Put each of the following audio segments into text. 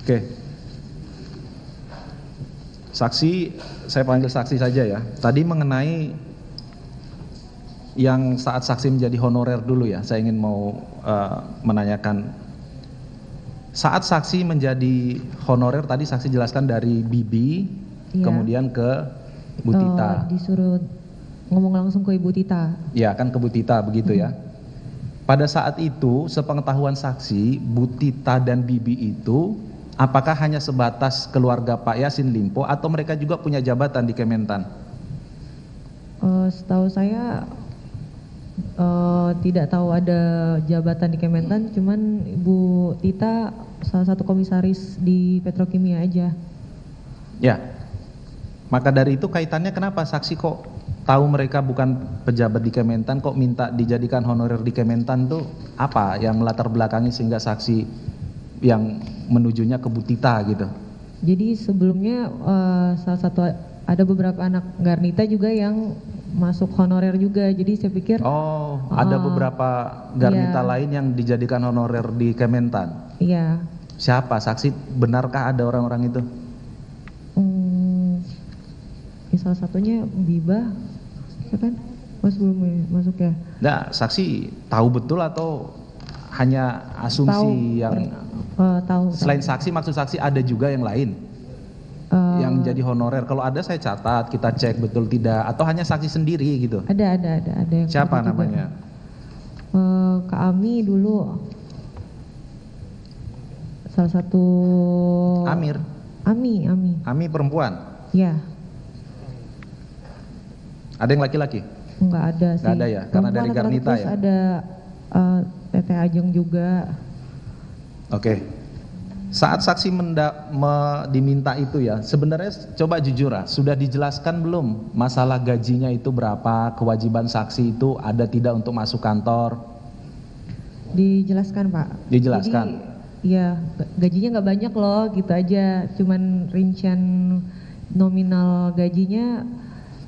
Oke. Saksi, saya panggil saksi saja ya. Tadi mengenai yang saat saksi menjadi honorer dulu ya, saya ingin mau menanyakan. Saat saksi menjadi honorer tadi saksi jelaskan dari Bibi, Iya. kemudian ke Bu Tita. Disuruh ngomong langsung ke Ibu Tita. Ya kan ke Bu Tita begitu ya. Pada saat itu sepengetahuan saksi, Bu Tita dan Bibi itu apakah hanya sebatas keluarga Pak Yassin Limpo atau mereka juga punya jabatan di Kementan? Setahu saya tidak tahu ada jabatan di Kementan, cuman Ibu Tita salah satu komisaris di Petrokimia aja. Ya. Maka dari itu kaitannya kenapa saksi kok tahu mereka bukan pejabat di Kementan, kok minta dijadikan honorer di Kementan tuh apa yang melatar belakangi sehingga saksi yang menujunya ke Bu Tita gitu? Jadi sebelumnya salah satu ada beberapa anak Garnita juga yang masuk honorer juga, jadi saya pikir ada beberapa Garnita iya. lain yang dijadikan honorer di Kementan. Iya. Siapa saksi, benarkah ada orang-orang itu? Ya salah satunya Biba, ya kan? Mas belum masuk ya? Nah, saksi tahu betul atau hanya asumsi yang tahu. selain saksi, maksud saksi ada juga yang lain yang jadi honorer? Kalau ada saya catat, kita cek betul tidak, atau hanya saksi sendiri gitu? Ada yang Siapa juga. namanya? Kak Ami dulu salah satu. Amir. Ami perempuan. Ya. Ada yang laki-laki? Enggak ada sih. Enggak ada ya, karena dari Garnita terus ya. ada Teteh Ajeng juga. Oke. Saat saksi diminta itu ya, sebenarnya coba jujur lah, sudah dijelaskan belum masalah gajinya itu berapa, kewajiban saksi itu ada tidak untuk masuk kantor? Dijelaskan Pak. Dijelaskan. Jadi ya gajinya nggak banyak loh, gitu aja. Cuman rincian nominal gajinya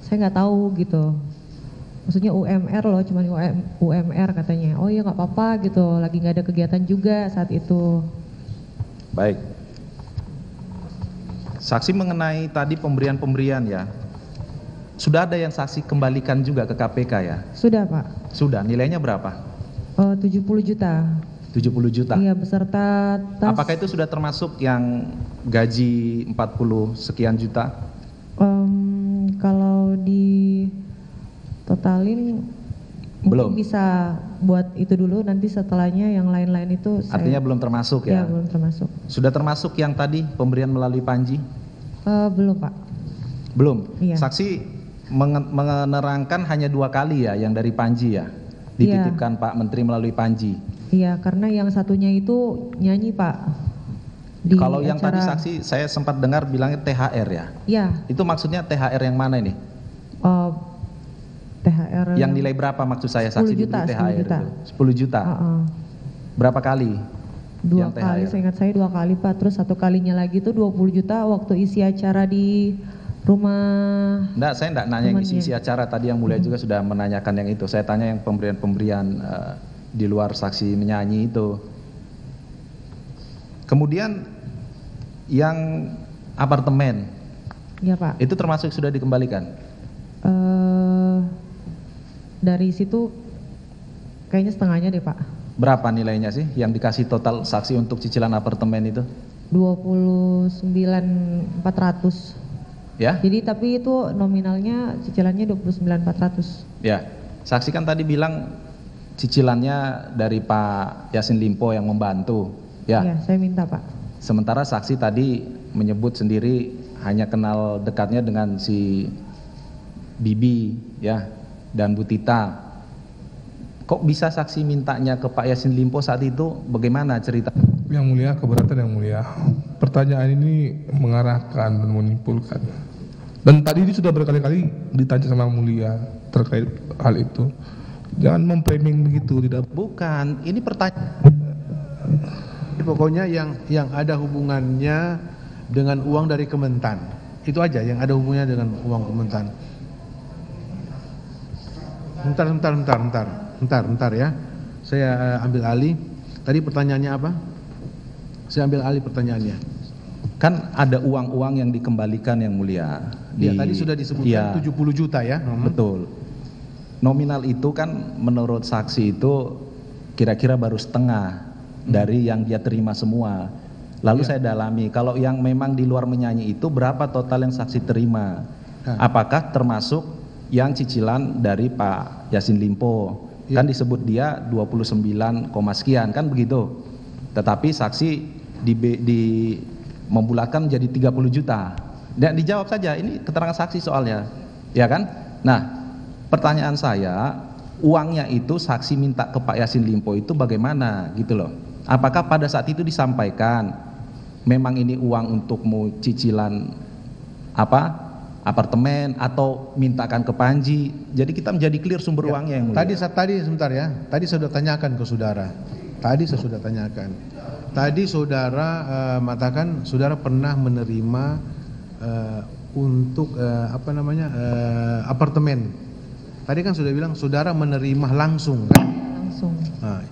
saya nggak tahu gitu. Maksudnya UMR loh, cuman UMR katanya. Oh ya nggak apa-apa gitu, lagi nggak ada kegiatan juga saat itu. Baik. Saksi mengenai tadi pemberian ya, sudah ada yang saksi kembalikan juga ke KPK ya? Sudah Pak. Sudah, nilainya berapa? 70 juta. 70 juta? Iya, beserta tas. Apakah itu sudah termasuk yang gaji 40 sekian juta? Kalau di totalin belum. Mungkin bisa buat itu dulu, nanti setelahnya yang lain-lain itu artinya belum termasuk ya? Ya, belum termasuk. Sudah termasuk yang tadi pemberian melalui Panji? Belum Pak. Belum? Iya. Saksi menerangkan hanya 2 kali ya yang dari Panji ya? Dititipkan Pak Menteri melalui Panji? Iya, karena yang satunya itu nyanyi Pak. Kalau yang tadi saksi saya sempat dengar bilangnya THR ya? Iya. Itu maksudnya THR yang mana ini? THR yang nilai berapa maksud saya saksi 10 juta, diberi THR 10 juta. itu? 10 juta. Berapa kali? 2 kali, seingat saya 2 kali Pak. Terus 1 kalinya lagi tuh 20 juta waktu isi acara di rumah. Enggak, saya enggak nanya yang isi acara, tadi yang mulia juga sudah menanyakan yang itu. Saya tanya yang pemberian-pemberian di luar saksi menyanyi itu. Kemudian yang apartemen. Iya Pak. Itu termasuk sudah dikembalikan? Dari situ kayaknya setengahnya deh Pak. Berapa nilainya sih yang dikasih total saksi untuk cicilan apartemen itu? 29.400. Ya? Jadi tapi itu nominalnya cicilannya 29.400. Ya. Saksi kan tadi bilang cicilannya dari Pak Yassin Limpo yang membantu. Ya. Iya, saya minta Pak. Sementara saksi tadi menyebut sendiri hanya kenal dekatnya dengan si Bibi ya dan Bu Tita. Kok bisa saksi mintanya ke Pak Yassin Limpo saat itu? Bagaimana cerita? Yang mulia, keberatan yang mulia. Pertanyaan ini mengarahkan dan menyimpulkan. Dan tadi ini sudah berkali-kali ditanya sama mulia terkait hal itu. Jangan memframing begitu, tidak. Bukan, ini pertanyaan. Pokoknya yang ada hubungannya dengan uang dari Kementan. Itu aja yang ada hubungannya dengan uang Kementan. Bentar ya. Saya ambil alih. Tadi pertanyaannya apa? Saya ambil alih pertanyaannya. Kan ada uang-uang yang dikembalikan yang mulia. Ya, tadi sudah disebutkan 70 juta ya. Betul. Nominal itu kan menurut saksi itu kira-kira baru setengah dari yang dia terima semua. Lalu saya dalami, kalau yang memang di luar menyanyi itu berapa total yang saksi terima? Apakah termasuk yang cicilan dari Pak Yassin Limpo? Kan disebut dia 29, sekian kan begitu. Tetapi saksi membulatkan menjadi 30 juta. Dan dijawab saja, ini keterangan saksi soalnya. Ya kan? Nah, pertanyaan saya, uangnya itu saksi minta ke Pak Yassin Limpo itu bagaimana gitu loh. Apakah pada saat itu disampaikan memang ini uang untukmu cicilan apartemen atau mintakan ke Panji? Jadi kita menjadi clear sumber uangnya yang mulia. Tadi sebentar ya. Tadi saya sudah tanyakan ke saudara. Tadi saudara mengatakan saudara pernah menerima untuk apartemen. Tadi kan sudah bilang saudara menerima langsung kan? Langsung. Nah,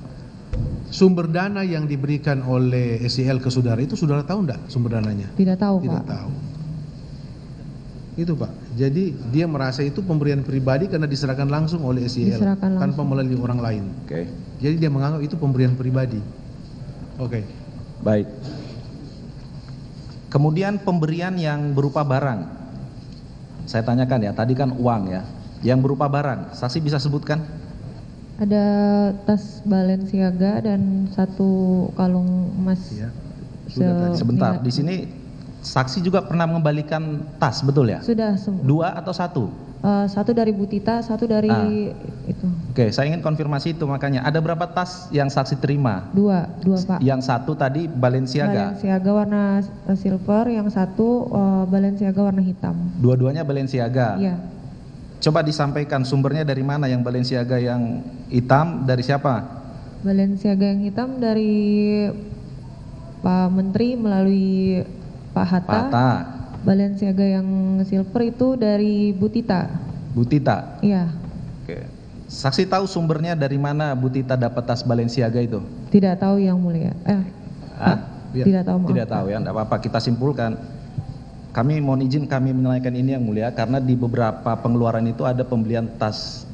sumber dana yang diberikan oleh SEL ke saudara itu saudara tahu enggak sumber dananya? Tidak tahu, Tidak Pak. tahu. Itu Pak. Jadi dia merasa itu pemberian pribadi karena diserahkan langsung oleh SEL Diserahkan langsung. tanpa melalui orang lain. Oke. Jadi dia menganggap itu pemberian pribadi. Oke. Baik. Kemudian pemberian yang berupa barang. Saya tanyakan ya, tadi kan uang ya. Yang berupa barang, saksi bisa sebutkan? Ada tas Balenciaga dan 1 kalung emas. Ya. Sudah tadi. Sebentar, senilai- di sini saksi juga pernah mengembalikan tas, betul ya? Sudah 2 atau 1? 1 dari Bu Tita, 1 dari itu. Oke, saya ingin konfirmasi itu makanya. Ada berapa tas yang saksi terima? 2 Pak. Yang 1 tadi Balenciaga. Balenciaga warna silver, yang 1 Balenciaga warna hitam. Dua-duanya Balenciaga. Iya. Coba disampaikan sumbernya dari mana, yang Balenciaga yang hitam dari siapa? Balenciaga yang hitam dari Pak Menteri melalui Pak Hatta. Pata, Balenciaga yang silver itu dari Bu Tita. Bu Tita. Iya. Oke. Saksi tahu sumbernya dari mana Bu Tita dapat tas Balenciaga itu? Tidak tahu yang mulia. Hah? Tidak tahu, maaf. Tidak tahu ya, enggak apa-apa, kita simpulkan. Kami mohon izin kami menanyakan ini yang mulia karena di beberapa pengeluaran itu ada pembelian tas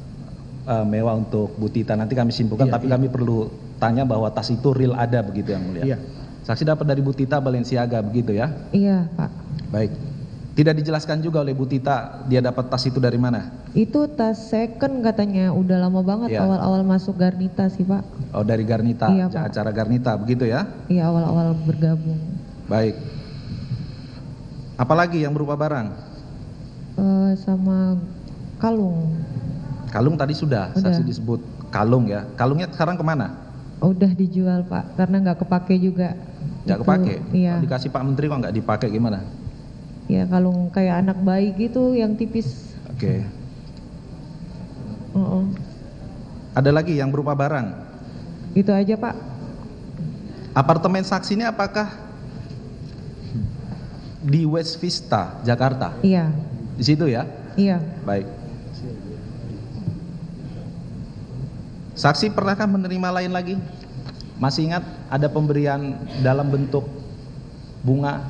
mewah untuk Bu Tita. Nanti kami simpulkan, tapi kami perlu tanya bahwa tas itu real ada begitu yang mulia. Iya. Saksi dapat dari Bu Tita Balenciaga begitu ya? Iya, Pak. Baik. Tidak dijelaskan juga oleh Bu Tita dia dapat tas itu dari mana? Itu tas second katanya, udah lama banget Iya. awal-awal masuk Garnita sih, Pak. Oh, dari Garnita, Iya, Pak. acara Garnita begitu ya? Iya, awal-awal bergabung. Baik. Apalagi yang berupa barang? Sama kalung. Kalung tadi sudah, Udah. saksi disebut kalung ya. Kalungnya sekarang kemana? Udah dijual, Pak, karena nggak kepake juga. Nggak Itu, kepake? Iya. Dikasih Pak Menteri kok nggak dipakai gimana? Ya kalung kayak anak bayi gitu yang tipis. Oke. Heeh. Ada lagi yang berupa barang? Itu aja, Pak. Apartemen saksi ini apakah di West Vista, Jakarta? Iya. Di situ ya? Iya. Baik. Saksi pernahkah menerima lain lagi? Masih ingat ada pemberian dalam bentuk bunga?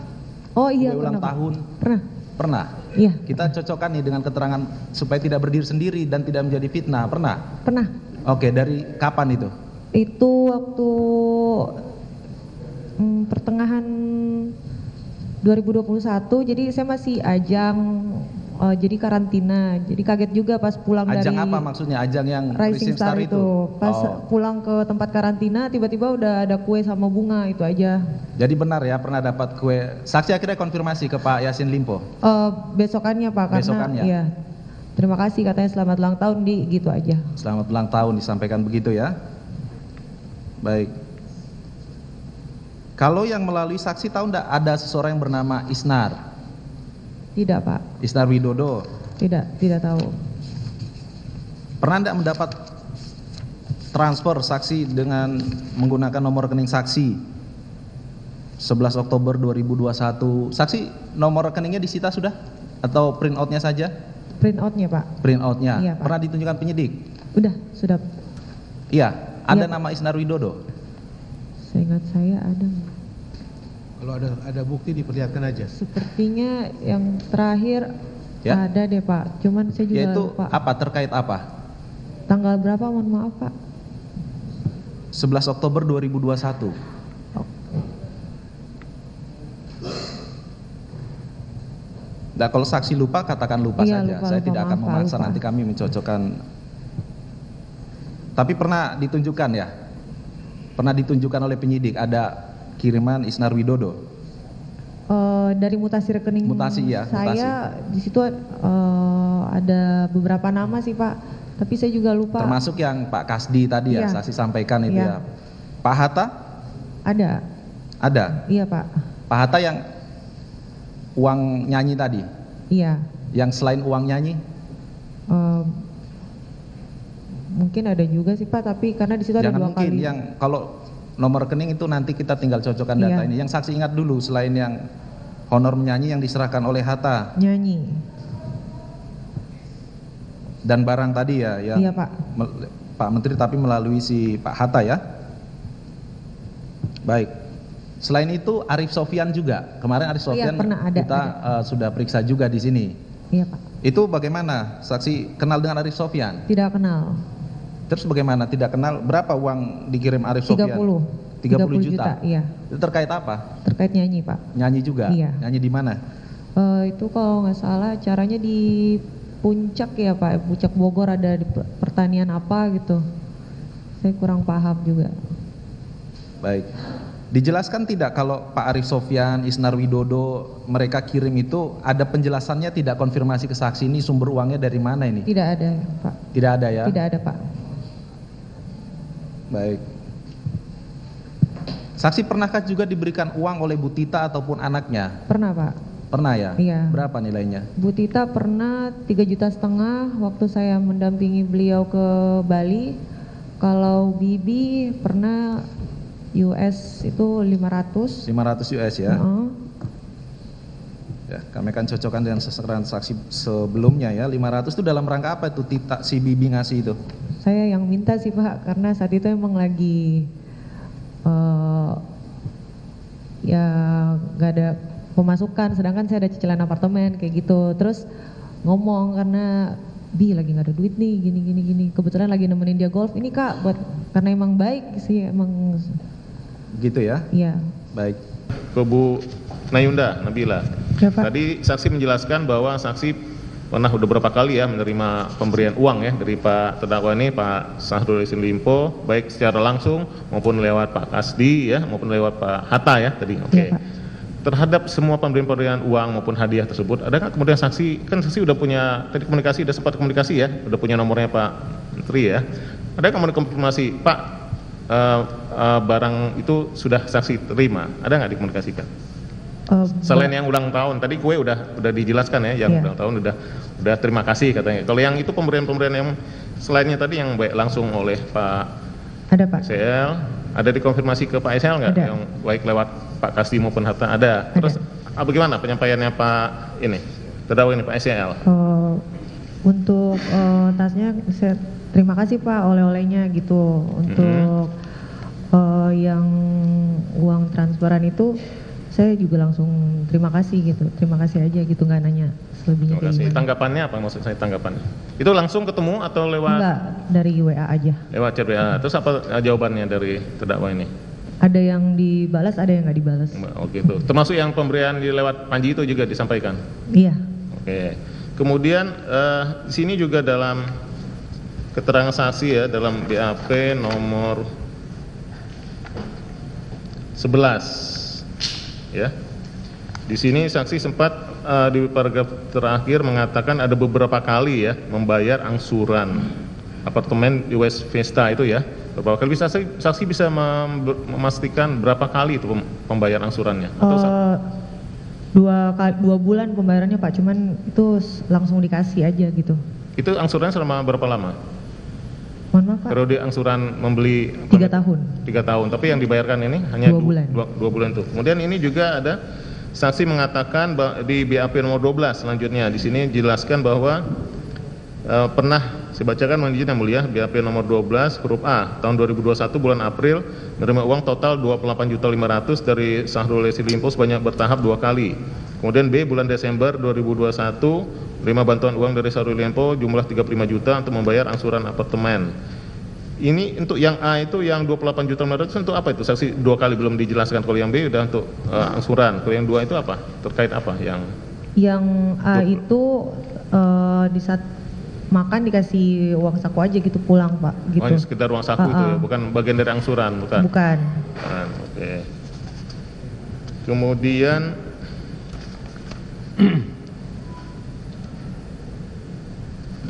Oh iya, kue ulang pernah, Pak. tahun? Pernah. Pernah? Iya. Kita cocokkan nih dengan keterangan supaya tidak berdiri sendiri dan tidak menjadi fitnah. Pernah? Pernah. Oke, dari kapan itu? Itu waktu pertengahan 2021, jadi saya masih ajang, jadi karantina, jadi kaget juga pas pulang Ajang dari apa maksudnya? Ajang yang Rising Star itu. Pas Oh. pulang ke tempat karantina, tiba-tiba udah ada kue sama bunga, itu aja. Jadi benar ya pernah dapat kue. Saksi akhirnya konfirmasi ke Pak Yassin Limpo. Besokannya, Pak, karena Besokannya? iya. Terima kasih, katanya selamat ulang tahun, Di, gitu aja. Selamat ulang tahun disampaikan begitu ya. Baik. Kalau yang melalui saksi tahu enggak ada seseorang yang bernama Isnar? Tidak, Pak. Isnar Widodo. Tidak tahu. Pernah enggak mendapat transfer saksi dengan menggunakan nomor rekening saksi 11 Oktober 2021? Saksi nomor rekeningnya disita sudah? Atau print outnya saja? Print outnya, Pak. Print outnya. Iya, Pak. Pernah ditunjukkan penyidik? Sudah. Iya. Ada Iya. nama Isnar Widodo? Seingat saya ada. Kalau ada bukti diperlihatkan aja. Sepertinya yang terakhir Ya. ada deh Pak, cuman saya juga Yaitu lupa. apa, terkait apa? Tanggal berapa, mohon maaf Pak? 11 Oktober 2021. Nah, kalau saksi lupa, katakan lupa Iya, saja. lupa, Saya lupa, tidak akan maaf, Pak, memaksa, lupa. nanti kami mencocokkan. Tapi pernah ditunjukkan ya? Pernah ditunjukkan oleh penyidik, ada kiriman Isnar Widodo. Dari mutasi rekening Mutasi, ya, saya di situ ada beberapa nama sih Pak, tapi saya juga lupa. Termasuk yang Pak Kasdi tadi ya, Iya. saksi sampaikan itu Iya. ya. Pak Hatta? Ada, Ada. iya Pak, Pak Hatta yang uang nyanyi tadi? iya. Yang selain uang nyanyi? Mungkin ada juga sih Pak, tapi karena di situ ada Jangan dua mungkin, kali. yang kalau nomor rekening itu nanti kita tinggal cocokkan data Iya. ini. Yang saksi ingat dulu, selain yang honor menyanyi yang diserahkan oleh Hatta Nyanyi, dan barang tadi ya, yang iya Pak. Pak Menteri tapi melalui si Pak Hatta ya. Baik. Selain itu Arif Sofyan juga. Kemarin Arif Oh iya, Sofyan pernah ada, kita sudah periksa juga di sini. Iya Pak, Itu bagaimana? Saksi kenal dengan Arif Sofyan? tidak kenal. Terus bagaimana? Tidak kenal, berapa uang dikirim Arif Sofyan? 30 juta. Iya, Itu terkait apa? terkait nyanyi Pak. Nyanyi juga? Iya. Nyanyi di mana? Itu kalau nggak salah acaranya di Puncak ya Pak, Puncak Bogor, ada di pertanian apa gitu. Saya kurang paham juga. Baik. Dijelaskan tidak kalau Pak Arif Sofyan, Isnar Widodo, mereka kirim itu ada penjelasannya tidak, konfirmasi ke saksi ini sumber uangnya dari mana ini? Tidak ada Pak, Tidak ada ya? tidak ada Pak. Baik. Saksi pernahkah juga diberikan uang oleh Bu Tita ataupun anaknya? Pernah Pak. Pernah ya? Iya. Berapa nilainya? Bu Tita pernah 3,5 juta waktu saya mendampingi beliau ke Bali. Kalau Bibi pernah US itu 500. 500 US ya? Heeh. Ya, kami akan cocokkan dengan saksi sebelumnya ya. 500 itu dalam rangka apa itu Tita si Bibi ngasih itu? Saya yang minta sih Pak, karena saat itu emang lagi ya nggak ada pemasukan, sedangkan saya ada cicilan apartemen kayak gitu. Terus ngomong karena Bi lagi nggak ada duit nih, gini. Kebetulan lagi nemenin dia golf. Ini Kak, buat karena emang baik sih emang. Gitu ya? Iya. Baik. Ke Bu Nayunda Nabila. Ya, Pak. Tadi saksi menjelaskan bahwa saksi pernah udah berapa kali ya menerima pemberian uang ya dari Pak terdakwa ini, Pak Syahrul Yassin Limpo, baik secara langsung maupun lewat Pak Kasdi ya, maupun lewat Pak Hatta ya tadi. Oke. Iya, Pak. Terhadap semua pemberian uang maupun hadiah tersebut, adakah kemudian saksi, kan saksi udah punya tadi komunikasi, udah sempat komunikasi ya, udah punya nomornya Pak Menteri ya. Ada kemudian konfirmasi, Pak barang itu sudah saksi terima, ada nggak dikomunikasikan? Selain yang ulang tahun, tadi kue udah dijelaskan ya, yang Iya. ulang tahun udah terima kasih katanya. Kalau yang itu pemberian yang selainnya tadi yang baik langsung oleh Pak Ada Pak. SL, ada dikonfirmasi ke Pak SL nggak? Ada. Yang baik lewat Pak Kasdi maupun Hatta ada. Terus bagaimana penyampaiannya Pak ini terdakwa ini Pak SL? Untuk tasnya saya terima kasih Pak, oleh-olehnya gitu. Untuk yang uang transferan itu saya juga langsung terima kasih gitu, terima kasih aja gitu, nggak nanya selebihnya Terima kayak kasih. gimana. Tanggapannya apa, maksud saya tanggapannya? Itu langsung ketemu atau lewat Enggak, dari WA aja. lewat chat WA? Terus apa jawabannya dari terdakwa ini? Ada yang dibalas, ada yang nggak dibalas. Oh gitu. Termasuk yang pemberian di lewat Panji itu juga disampaikan? Iya. Oke. Kemudian di sini juga dalam keterangan saksi ya, dalam BAP nomor 11 ya. Di sini saksi sempat di paragraf terakhir mengatakan ada beberapa kali ya membayar angsuran apartemen di West Vista itu ya. Beberapa kali. Bisa saksi bisa memastikan berapa kali itu pembayar angsurannya? Atau 2 bulan pembayarannya Pak, cuman itu langsung dikasih aja gitu. itu angsurannya selama berapa lama? Mohon maaf Pak. Periode angsuran membeli 3 tahun. 3 tahun, tapi yang dibayarkan ini hanya 2 bulan. 2 bulan itu. Kemudian ini juga ada saksi mengatakan di BAP nomor 12 selanjutnya di sini dijelaskan bahwa pernah Saya bacakan mohon izin yang mulia, BAP nomor 12 huruf A tahun 2021 bulan April menerima uang total 28.500.000 dari Syahrul Yassin Limpo sebanyak bertahap 2 kali. Kemudian B bulan Desember 2021 menerima bantuan uang dari Syahrul Limpo jumlah 35 juta untuk membayar angsuran apartemen. Ini untuk yang A itu yang 28.500.000 untuk apa itu? Saksi 2 kali belum dijelaskan. Kalau yang B udah untuk angsuran. Kalau yang 2 itu apa? Terkait apa? Yang A itu di saat makan dikasih uang saku aja gitu pulang Pak. Gitu. Oh, ini sekitar uang saku itu ya, bukan bagian dari angsuran, bukan? Bukan. Oke. Kemudian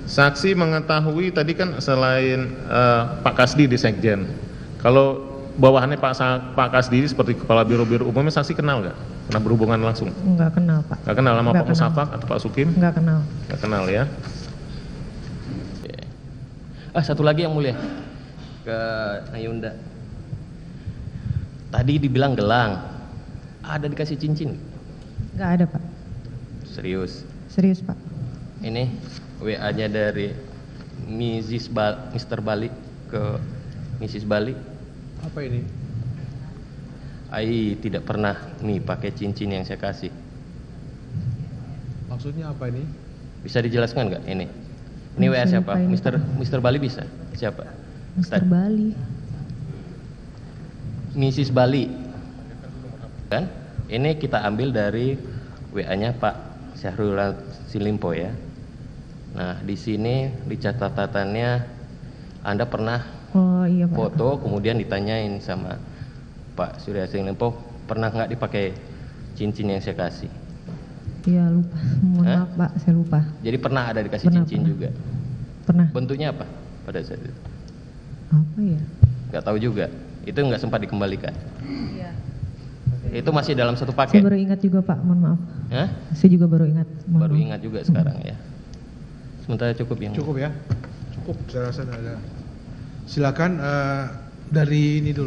saksi mengetahui tadi kan selain Pak Kasdi di Sekjen, kalau bawahannya Pak Kasdi seperti Kepala Biro-Biro Umumnya, saksi kenal nggak? Pernah berhubungan langsung? Enggak kenal Pak. Nggak kenal sama Nggak Pak kenal. Musafak atau Pak Sukim? Enggak kenal. Nggak kenal ya. Satu lagi yang mulia ke Ayunda. Tadi dibilang gelang, ada dikasih cincin? Enggak ada Pak. Serius? Serius Pak. Ini WA-nya dari Mr. Bali ke Mrs. Bali. Apa ini? Ai tidak pernah nih pakai cincin yang saya kasih. Maksudnya apa ini? Bisa dijelaskan nggak ini? Ini WA Bisa siapa? lupain, Mr. Bali bisa? Siapa? Mr. Bali. Mrs. Bali. Kan? Ini kita ambil dari WA-nya Pak Syahrul Yassin Limpo ya. Nah, di sini di catatannya Anda pernah Oh iya Pak. foto, kemudian ditanyain sama Pak Syahrul Yassin Limpo, pernah nggak dipakai cincin yang saya kasih? Iya lupa. Mohon Hah? maaf Pak, saya lupa. Jadi pernah ada dikasih Pernah, cincin pernah. juga. Pernah. Bentuknya apa pada saat itu? Apa ya? Nggak tahu juga. Itu nggak sempat dikembalikan. Iya. Itu masih dalam satu Saya paket. baru ingat juga Pak, mohon maaf. Hah? Saya juga baru ingat. Mohon Baru maaf. ingat juga sekarang ya. Sementara cukup yang Cukup ya? Cukup, saya rasa ada. Silakan dari ini dulu.